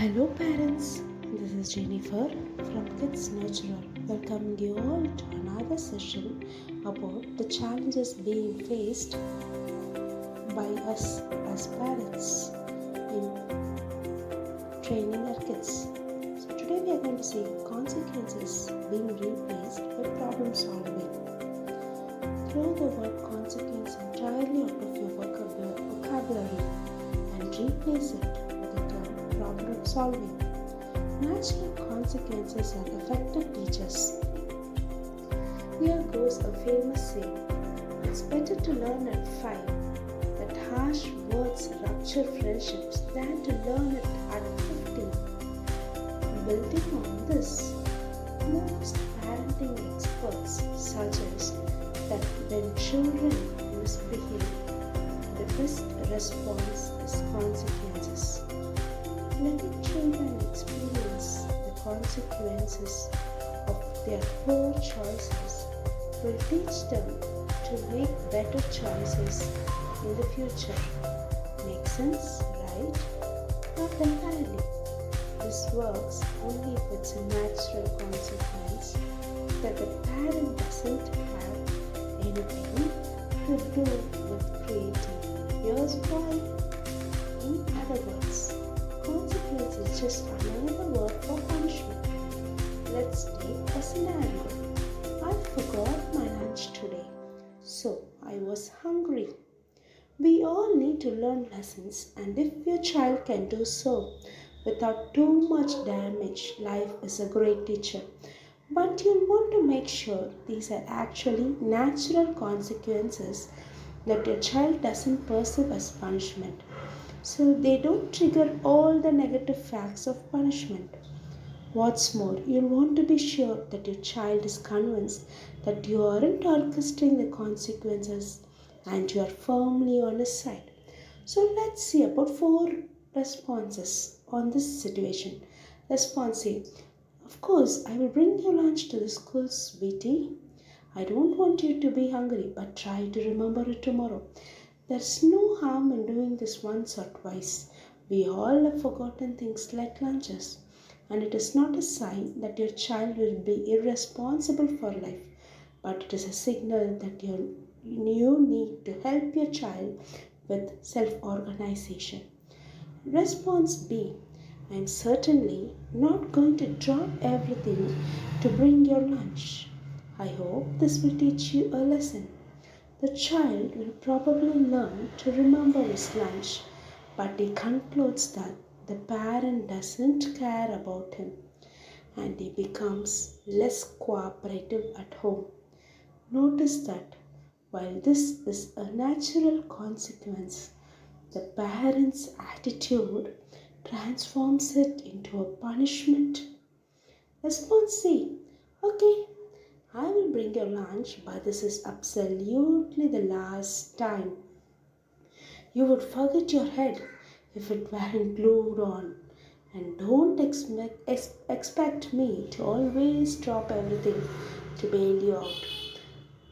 Hello parents, this is Jennifer from Kids Nurturer, welcoming you all to another session about the challenges being faced by us as parents in training our kids. So today we are going to see consequences being replaced by problem solving. Throw the word consequence entirely out of your vocabulary and replace it with the term problem solving. Natural consequences are effective teachers. Here goes a famous saying: it's better to learn at 5 that harsh words rupture friendships than to learn it at 15. Building on this, most parenting experts suggest that when children misbehave, the best response is consequences. Letting children experience the consequences of their poor choices will teach them to make better choices in the future. Make sense, right? Not entirely. This works only if it's a natural consequence that the parent doesn't have anything to do with creating. Here's why. In other words, consequence is just another word for punishment. Let's take a scenario. I forgot my lunch today, so I was hungry. We all need to learn lessons, and if your child can do so without too much damage, life is a great teacher. But you'll want to make sure these are actually natural consequences that your child doesn't perceive as punishment, so they don't trigger all the negative facts of punishment. What's more, you'll want to be sure that your child is convinced that you aren't orchestrating the consequences and you are firmly on his side. So let's see about 4 responses on this situation. Response A: of course, I will bring your lunch to the school, sweetie. I don't want you to be hungry, but try to remember it tomorrow. There's no harm in doing this once or twice. We all have forgotten things like lunches, and it is not a sign that your child will be irresponsible for life, but it is a signal that you need to help your child with self-organization. Response B: I am certainly not going to drop everything to bring your lunch. I hope this will teach you a lesson. The child will probably learn to remember his lunch, but he concludes that the parent doesn't care about him and he becomes less cooperative at home. Notice that while this is a natural consequence, the parent's attitude transforms it into a punishment. Response C: okay, I will bring your lunch, but this is absolutely the last time. You would forget your head if it weren't glued on. And don't expect me to always drop everything to bail you out.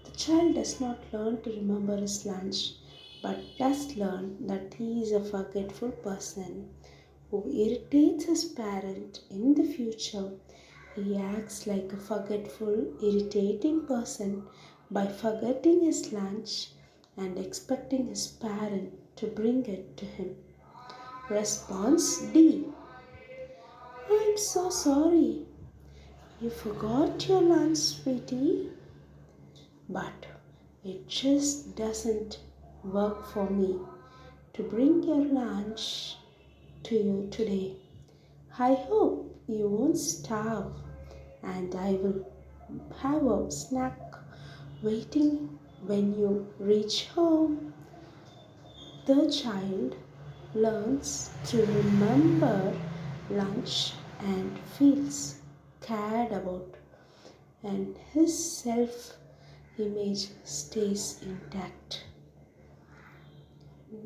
The child does not learn to remember his lunch, but does learn that he is a forgetful person who irritates his parent in the future. He acts like a forgetful, irritating person by forgetting his lunch and expecting his parent to bring it to him. Response D: I'm so sorry. You forgot your lunch, sweetie. But it just doesn't work for me to bring your lunch to you today. I hope you won't starve, and I will have a snack waiting when you reach home. The child learns to remember lunch and feels cared about, and his self image stays intact.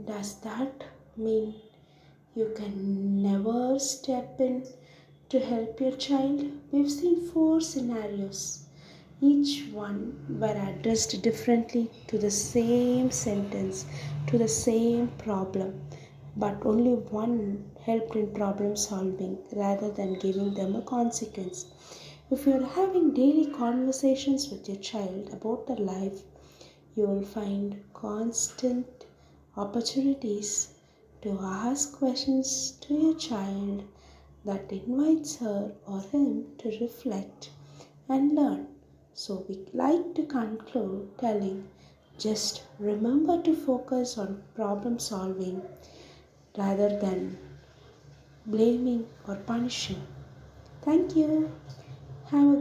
Does that mean you can never step in to help your child? We've seen 4 scenarios. Each one were addressed differently to the same sentence, to the same problem. but only one helped in problem solving rather than giving them a consequence. If you're having daily conversations with your child about their life, you will find constant opportunities to ask questions to your child that invites her or him to reflect and learn. So we like to conclude telling just remember to focus on problem solving rather than blaming or punishing. Thank you. Have a